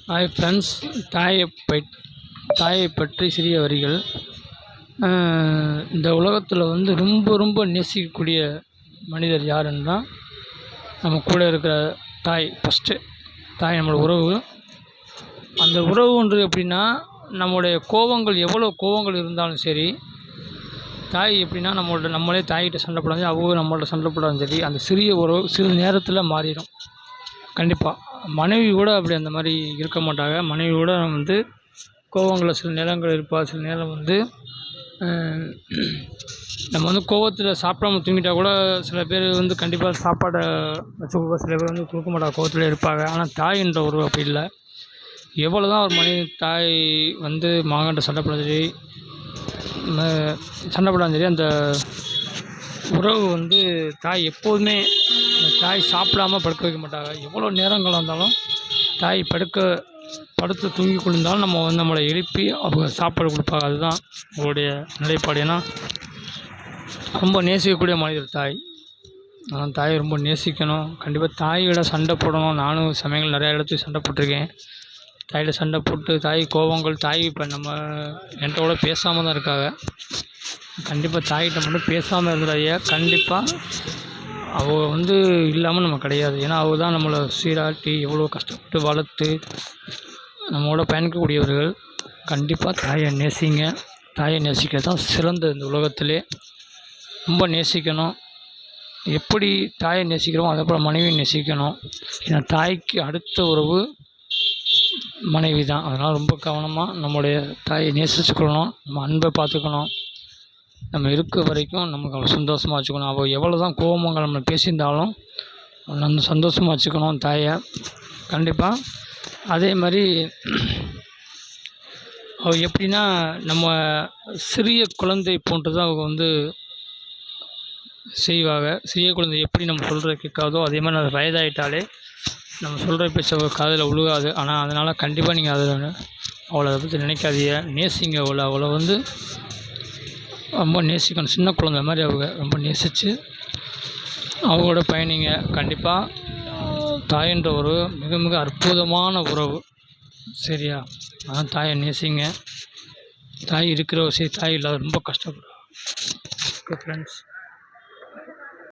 Hi friends. தாயை பற்றி சிறிய வரிகள். இந்த உலகத்தில் ரொம்ப ரொம்ப நேசிக்கக்கூடிய மனிதர் யாருன்னா நம்ம கூட இருக்கிற தாய். ஃபஸ்ட்டு தாய் நம்மளோட உறவு. அந்த உறவுன்றது எப்படின்னா, நம்மளுடைய எவ்வளோ கோவங்கள் இருந்தாலும் சரி, தாய் எப்படின்னா நம்மளே தாய்கிட்ட சண்டை போடாது, அவங்க நம்மள்ட்ட சண்டை போடாலும் சரி, அந்த சிறிய உறவு சிறிது நேரத்தில் மாறிடும். கண்டிப்பாக மனைவி கூட அப்படி அந்த மாதிரி இருக்க மாட்டாங்க. மனைவி கூட கோவங்களில் சில நேரங்கள் இருப்பாள். சில நேரம் நம்ம கோவத்தில் சாப்பிடாம தூங்கிட்டா கூட சில பேர் கண்டிப்பாக சாப்பாடை வச்சு கொடுப்பா, சில பேர் கொடுக்க மாட்டாங்க, கோவத்தில் இருப்பாங்க. ஆனால் தாயின்ற உறவு அப்படி இல்லை. எவ்வளோ தான் ஒரு மனைவி தாய் மகன்கிட்ட சண்டை போடாலும் சரி, அந்த உறவு தாய் எப்போதுமே தாய் சாப்பிடாமல் படுக்க வைக்க மாட்டாங்க. எவ்வளோ நேரங்கள் இருந்தாலும் தாய் படுத்து தூங்கி கொண்டிருந்தாலும் நம்மளை எழுப்பி அவங்க சாப்பாடு கொடுப்பாங்க. அதுதான் அவங்களுடைய நிலைப்பாடு. ஏன்னா ரொம்ப நேசிக்கக்கூடிய மனிதர் தாய். ஆனால் தாயை ரொம்ப நேசிக்கணும். கண்டிப்பாக தாயோட சண்டை போடணும். நானும் சமயங்கள் நிறையா இடத்துக்கு சண்டை போட்டிருக்கேன். தாயோட சண்டை போட்டு தாய் கோபங்கள், தாய் இப்போ என்கிட்ட கூட பேசாமல் தான் இருக்காங்க. கண்டிப்பாக தாய்கிட்ட மட்டும் பேசாமல் இருந்தாயே. கண்டிப்பாக அவள் இல்லாமல் நம்ம கிடையாது. ஏன்னா அவள் தான் நம்மளை சீராட்டி எவ்வளோ கஷ்டப்பட்டு வளர்த்து நம்மளோட பயணிக்கக்கூடியவர்கள். கண்டிப்பாக தாயை நேசிங்க. தாயை நேசிக்கிறது தான் சிறந்த இந்த உலகத்திலே. ரொம்ப நேசிக்கணும். எப்படி தாயை நேசிக்கிறோமோ அதே போல் மனைவியை நேசிக்கணும். ஏன்னா தாய்க்கு அடுத்த உறவு மனைவி தான். அதனால் ரொம்ப கவனமாக நம்மளுடைய தாயை நேசிச்சுக்கணும். நம்ம அன்பை பார்த்துக்கணும். நம்ம இருக்க வரைக்கும் நமக்கு அவளை சந்தோஷமாக வச்சுக்கணும். அவள் எவ்வளோ தான் கோபங்கள் நம்ம பேசியிருந்தாலும் நம்ம சந்தோஷமாக வச்சுக்கணும் தாயை. கண்டிப்பாக அதே மாதிரி அவள் எப்படின்னா, நம்ம சிறிய குழந்தை போன்று தான் அவங்க செய்வாங்க. சிறிய குழந்தை எப்படி நம்ம சொல்கிற கேட்காதோ அதே மாதிரி அது வயதாகிட்டாலே நம்ம சொல்கிற பேச்ச காதில் விழுகாது. ஆனால் அதனால் கண்டிப்பாக நீங்கள் அவளை பற்றி நினைக்காதீங்க. நேசிங்க. அவளை ரொம்ப நேசிக்கணும். சின்ன குழந்தை மாதிரி அவங்க ரொம்ப நேசித்து அவங்களோட பயணிங்க. கண்டிப்பாக தாயின்ற ஒரு மிக மிக அற்புதமான உறவு. சரியா? ஆனால் தாயை நேசிங்க. தாய் இருக்கிற விஷயம் தாய் இல்லாத ரொம்ப கஷ்டப்படுறோம். Okay friends.